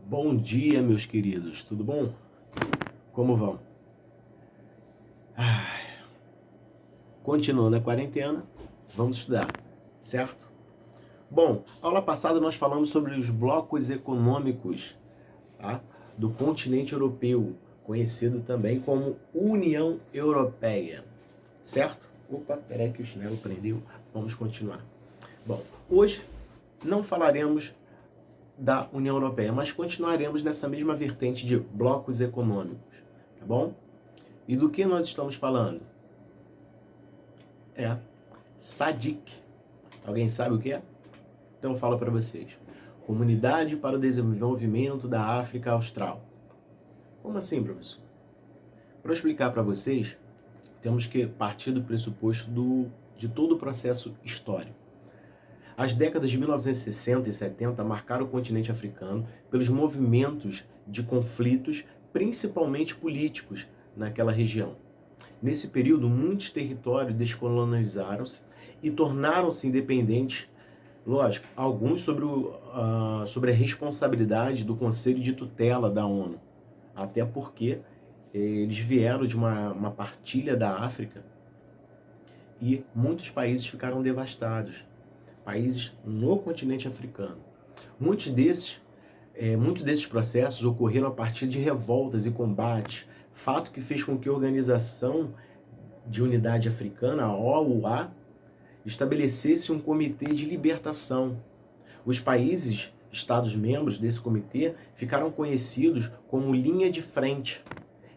Bom dia, meus queridos, tudo bom? Como vão? Continuando a quarentena, vamos estudar, certo? Bom, aula passada nós falamos sobre os blocos econômicos, tá? Do continente europeu, conhecido também como União Europeia, certo? Opa, peraí que o chinelo prendeu, vamos continuar. Bom, hoje não falaremos da União Europeia, mas continuaremos nessa mesma vertente de blocos econômicos, tá bom? E do que nós estamos falando? É SADC. Alguém sabe o que é? Então eu falo para vocês. Comunidade para o Desenvolvimento da África Austral. Como assim, professor? Para explicar para vocês, temos que partir do pressuposto de todo o processo histórico. As décadas de 1960 e 70 marcaram o continente africano pelos movimentos de conflitos, principalmente políticos, naquela região. Nesse período, muitos territórios descolonizaram-se e tornaram-se independentes, lógico, alguns sobre a responsabilidade do Conselho de Tutela da ONU, até porque eles vieram de uma partilha da África e muitos países ficaram devastados, países no continente africano. Muitos desses processos ocorreram a partir de revoltas e combates, fato que fez com que a Organização de Unidade Africana, a OUA, estabelecesse um comitê de libertação. Os países, Estados-membros desse comitê, ficaram conhecidos como linha de frente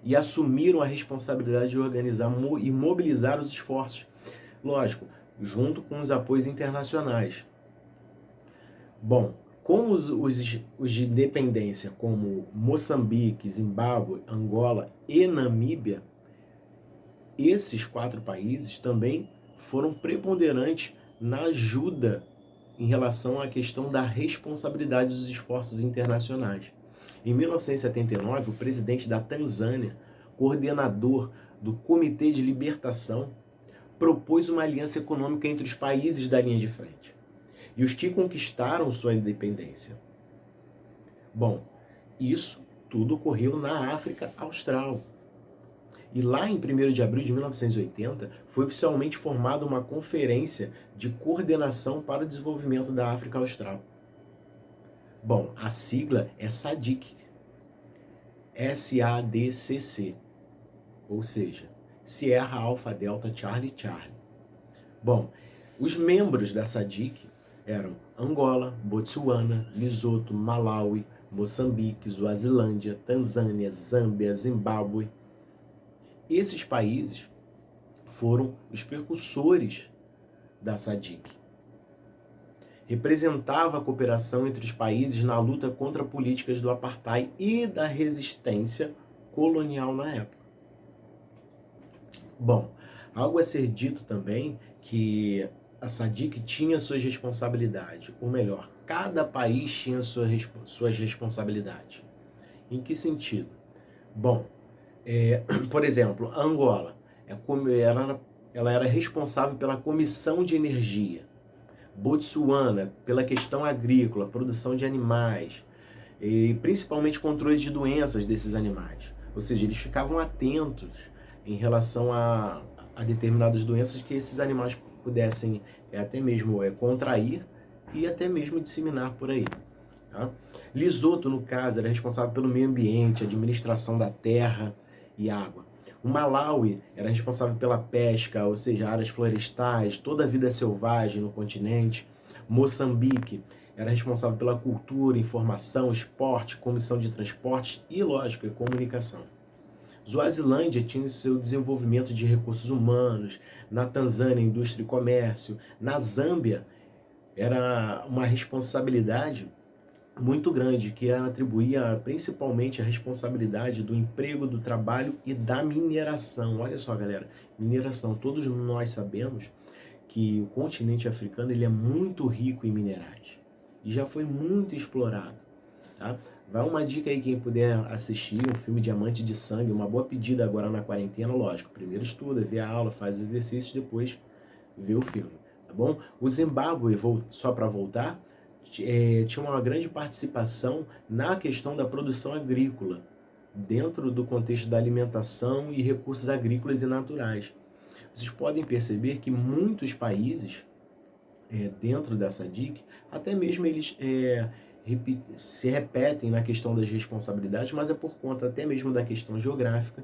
e assumiram a responsabilidade de organizar e mobilizar os esforços, lógico, junto com os apoios internacionais. Bom, como os de independência, como Moçambique, Zimbábue, Angola e Namíbia, esses 4 países também foram preponderantes na ajuda em relação à questão da responsabilidade dos esforços internacionais. Em 1979, o presidente da Tanzânia, coordenador do Comitê de Libertação, propôs uma aliança econômica entre os países da linha de frente e os que conquistaram sua independência. Bom, isso tudo ocorreu na África Austral. E lá em 1º de abril de 1980, foi oficialmente formada uma Conferência de Coordenação para o Desenvolvimento da África Austral. Bom, a sigla é SADC, S-A-D-C-C, ou seja, Sierra Alpha Delta Charlie Charlie. Bom, os membros da SADC eram Angola, Botsuana, Lesoto, Malawi, Moçambique, Suazilândia, Tanzânia, Zâmbia, Zimbábue. Esses países foram os precursores da SADC. Representava a cooperação entre os países na luta contra políticas do apartheid e da resistência colonial na época. Bom, algo a ser dito também que a SADC tinha suas responsabilidades, ou melhor, cada país tinha suas responsabilidades. Em que sentido? Bom, por exemplo, a Angola, ela era responsável pela Comissão de Energia. Botsuana, pela questão agrícola, produção de animais, e principalmente controle de doenças desses animais. Ou seja, eles ficavam atentos em relação a determinadas doenças que esses animais pudessem até mesmo contrair e até mesmo disseminar por aí. Tá? Lesoto, no caso, era responsável pelo meio ambiente, administração da terra e água. O Malawi era responsável pela pesca, ou seja, áreas florestais, toda a vida selvagem no continente. Moçambique era responsável pela cultura, informação, esporte, comissão de transportes e, lógico, e comunicação. Suazilândia tinha seu desenvolvimento de recursos humanos, na Tanzânia, indústria e comércio, na Zâmbia, era uma responsabilidade muito grande, que ela atribuía principalmente a responsabilidade do emprego, do trabalho e da mineração. Olha só, galera, mineração. Todos nós sabemos que o continente africano ele é muito rico em minerais e já foi muito explorado. Tá? Vai uma dica aí, quem puder assistir um filme Diamante de Sangue, uma boa pedida agora na quarentena, lógico. Primeiro estuda, vê a aula, faz os exercícios, depois vê o filme, tá bom? O Zimbábue, só para voltar, tinha uma grande participação na questão da produção agrícola, dentro do contexto da alimentação e recursos agrícolas e naturais. Vocês podem perceber que muitos países, dentro dessa DIC, até mesmo eles se repetem na questão das responsabilidades, mas é por conta até mesmo da questão geográfica,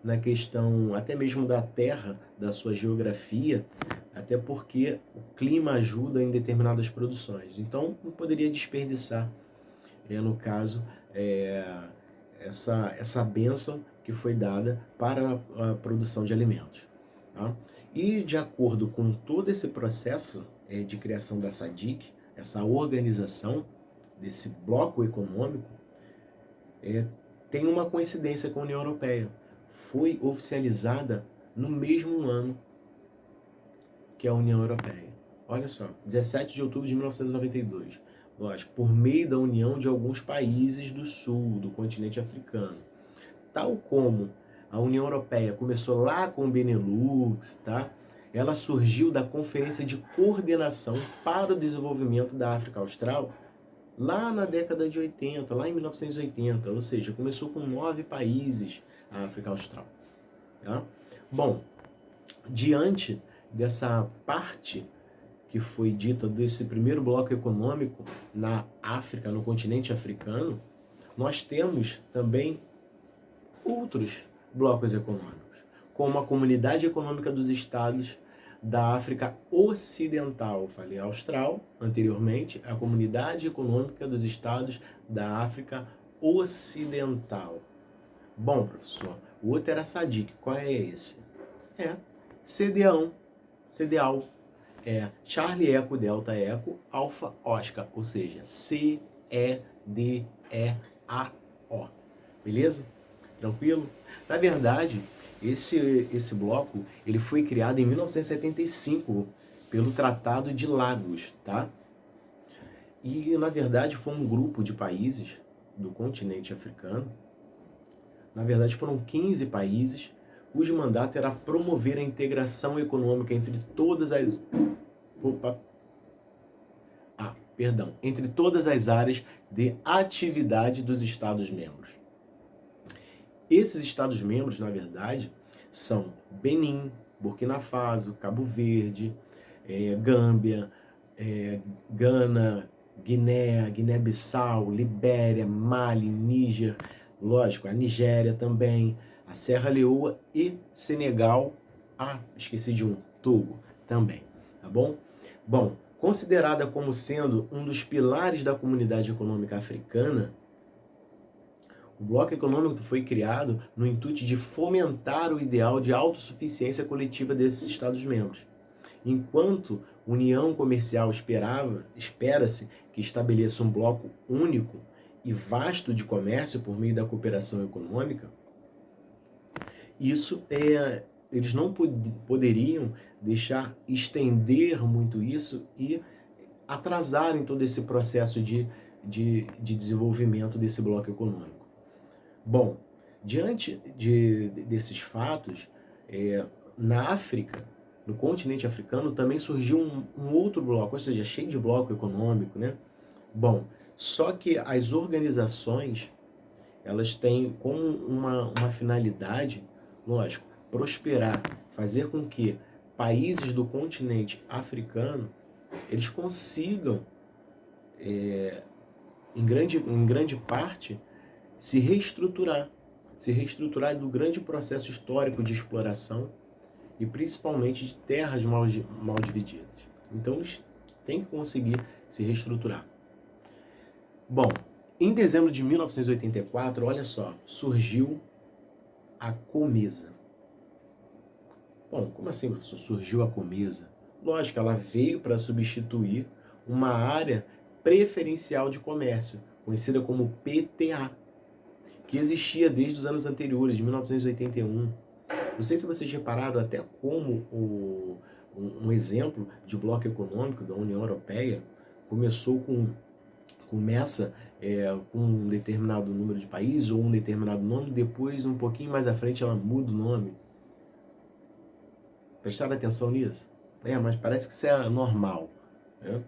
na questão até mesmo da terra, da sua geografia, até porque o clima ajuda em determinadas produções. Então, não poderia desperdiçar, no caso, essa bênção que foi dada para a produção de alimentos. Tá? E de acordo com todo esse processo de criação dessa DIC, essa organização desse bloco econômico, tem uma coincidência com a União Europeia. Foi oficializada no mesmo ano que a União Europeia. Olha só, 17 de outubro de 1992. Lógico, por meio da união de alguns países do sul, do continente africano. Tal como a União Europeia começou lá com o Benelux, tá? Ela surgiu da Conferência de Coordenação para o Desenvolvimento da África Austral, lá na década de 80, lá em 1980, ou seja, começou com 9 países a África Austral. Tá? Bom, diante dessa parte que foi dita desse primeiro bloco econômico na África, no continente africano, nós temos também outros blocos econômicos, como a Comunidade Econômica dos Estados da África Ocidental. Eu falei Austral anteriormente, a Comunidade Econômica dos Estados da África Ocidental. Bom, professor, o outro era SADC. Qual é esse? CDA1, CDAO. Charlie Eco Delta Eco Alpha Oscar, ou seja, CEDEAO. Beleza? Tranquilo? Na verdade, esse bloco ele foi criado em 1975 pelo Tratado de Lagos, tá? E, na verdade, foi um grupo de países do continente africano. Na verdade, foram 15 países cujo mandato era promover a integração econômica entre todas as... entre todas as áreas de atividade dos Estados-membros. Esses Estados-membros, na verdade, são Benin, Burkina Faso, Cabo Verde, Gâmbia, Gana, Guiné-Bissau, Libéria, Mali, Níger, lógico, a Nigéria também, a Serra Leoa e Senegal, esqueci de um, Togo também, tá bom? Bom, considerada como sendo um dos pilares da comunidade econômica africana, o bloco econômico foi criado no intuito de fomentar o ideal de autossuficiência coletiva desses Estados-membros. Enquanto União Comercial espera-se que estabeleça um bloco único e vasto de comércio por meio da cooperação econômica, eles não poderiam deixar estender muito isso e atrasarem todo esse processo de desenvolvimento desse bloco econômico. Bom, diante desses fatos, na África, no continente africano, também surgiu um outro bloco, ou seja, cheio de bloco econômico, né? Bom, só que as organizações, elas têm como uma finalidade, lógico, prosperar, fazer com que países do continente africano, eles consigam, em grande parte, se reestruturar do grande processo histórico de exploração e principalmente de terras mal divididas. Então eles têm que conseguir se reestruturar. Bom, em dezembro de 1984, olha só, surgiu a COMESA. Bom, como assim, professor, surgiu a COMESA? Lógico, ela veio para substituir uma área preferencial de comércio, conhecida como PTA, que existia desde os anos anteriores, de 1981. Não sei se vocês repararam até como um exemplo de bloco econômico da União Europeia começa com um determinado número de países ou um determinado nome, depois, um pouquinho mais à frente, ela muda o nome. Prestaram atenção nisso? Mas parece que isso é normal, né?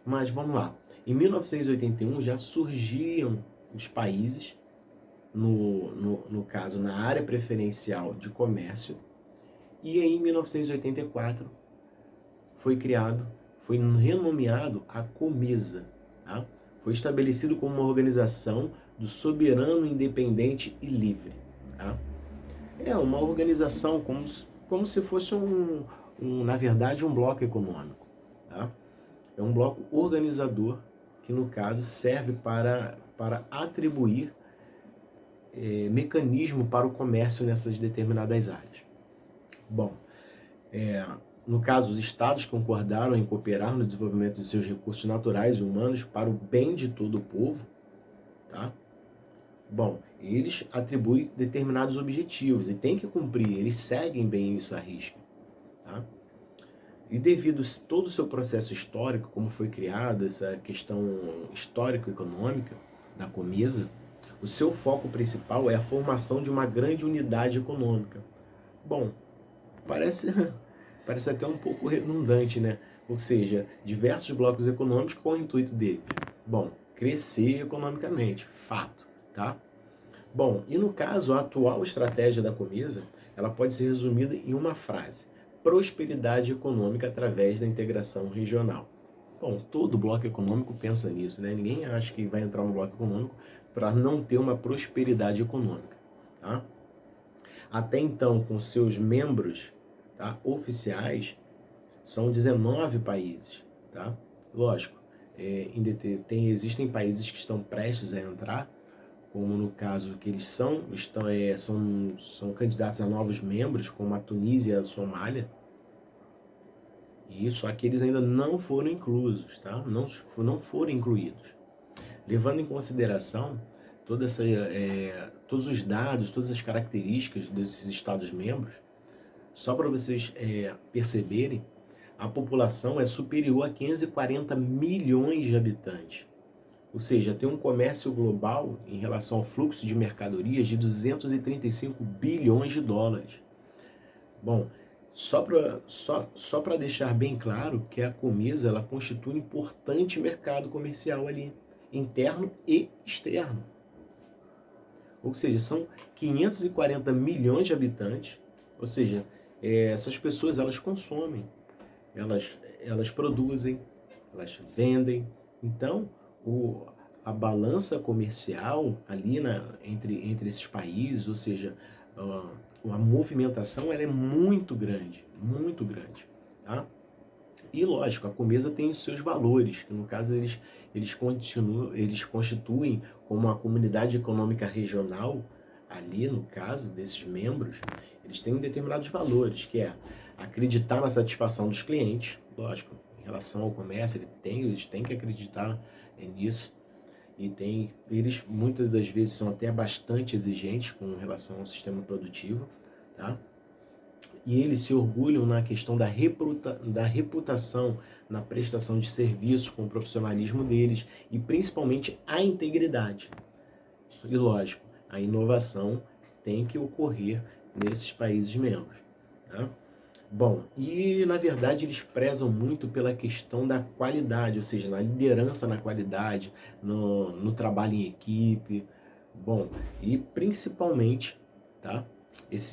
Mas vamos lá. Em 1981 já surgiam os países, no caso, na área preferencial de comércio, e em 1984 foi renomeado a COMESA, tá? Foi estabelecido como uma organização do soberano, independente e livre, tá? É uma organização como se fosse na verdade, um bloco econômico, tá? É um bloco organizador que, no caso, serve para atribuir mecanismo para o comércio nessas determinadas áreas. Bom, no caso, os estados concordaram em cooperar no desenvolvimento de seus recursos naturais e humanos para o bem de todo o povo, tá? Bom, eles atribuem determinados objetivos e têm que cumprir, eles seguem bem isso à risca, tá? E devido a todo o seu processo histórico, como foi criado, essa questão histórico-econômica da COMESA, o seu foco principal é a formação de uma grande unidade econômica. Bom, parece até um pouco redundante, né? Ou seja, diversos blocos econômicos com o intuito deles. Bom, crescer economicamente, fato, tá? Bom, e no caso, a atual estratégia da COMESA, ela pode ser resumida em uma frase: prosperidade econômica através da integração regional. Bom, todo bloco econômico pensa nisso, né? Ninguém acha que vai entrar no bloco econômico para não ter uma prosperidade econômica, tá? Até então, com seus membros, tá, oficiais, são 19 países, tá? Lógico, existem países que estão prestes a entrar, como no caso que eles são candidatos a novos membros, como a Tunísia e a Somália. E só que eles ainda não foram inclusos, tá? Não foram incluídos. Levando em consideração todos os dados, todas as características desses Estados-membros, só para vocês perceberem, a população é superior a 540 milhões de habitantes. Ou seja, tem um comércio global em relação ao fluxo de mercadorias de 235 bilhões de dólares. Bom, só para deixar bem claro que a COMESA ela constitui um importante mercado comercial ali, interno e externo. Ou seja, são 540 milhões de habitantes, ou seja, essas pessoas elas consomem, elas produzem, elas vendem. Então, a balança comercial ali entre esses países, ou seja, a movimentação ela é muito grande, tá? E lógico, a COMESA tem os seus valores, que no caso eles constituem como uma comunidade econômica regional, ali no caso desses membros, eles têm determinados valores, que é acreditar na satisfação dos clientes, lógico, em relação ao comércio, eles têm que acreditar nisso, e eles muitas das vezes são até bastante exigentes com relação ao sistema produtivo, tá? E eles se orgulham na questão da reputação, na prestação de serviços, com o profissionalismo deles e principalmente a integridade. E lógico, a inovação tem que ocorrer nesses países membros, tá? Bom, e na verdade eles prezam muito pela questão da qualidade, ou seja, na liderança na qualidade, no trabalho em equipe, bom, e principalmente, tá?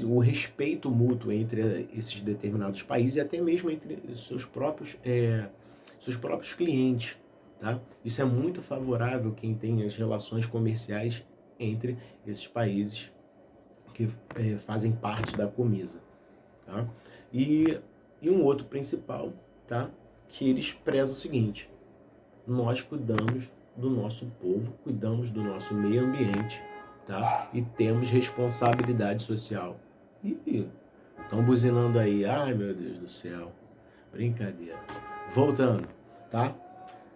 O respeito mútuo entre esses determinados países e até mesmo entre seus próprios clientes, tá? Isso é muito favorável quem tem as relações comerciais entre esses países que fazem parte da COMESA, tá? E um outro principal, tá? Que eles prezam o seguinte: nós cuidamos do nosso povo, cuidamos do nosso meio ambiente, tá? E temos responsabilidade social. Ih, estão buzinando aí. Ai, meu Deus do céu. Brincadeira. Voltando, tá?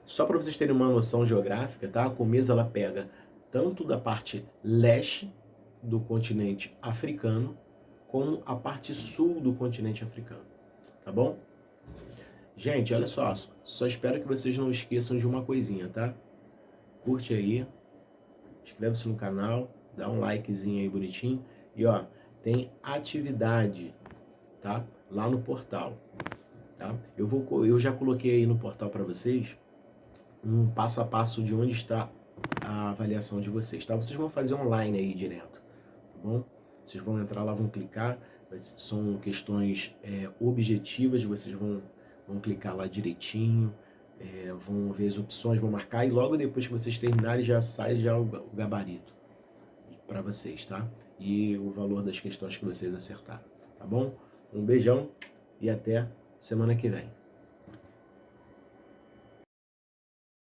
Só para vocês terem uma noção geográfica, tá? A COMESA ela pega tanto da parte leste do continente africano, como a parte sul do continente africano, tá bom? Gente, olha só espero que vocês não esqueçam de uma coisinha, tá? Curte aí, inscreve-se no canal, dá um likezinho aí bonitinho, e ó, tem atividade, tá? Lá no portal, tá? Eu já coloquei aí no portal para vocês um passo a passo de onde está a avaliação de vocês, tá? Vocês vão fazer online aí direto, tá bom? Vocês vão entrar lá, vão clicar, são questões objetivas, vocês vão clicar lá direitinho, vão ver as opções, vão marcar, e logo depois que vocês terminarem já sai já o gabarito para vocês, tá? E o valor das questões que vocês acertaram, tá bom? Um beijão e até semana que vem.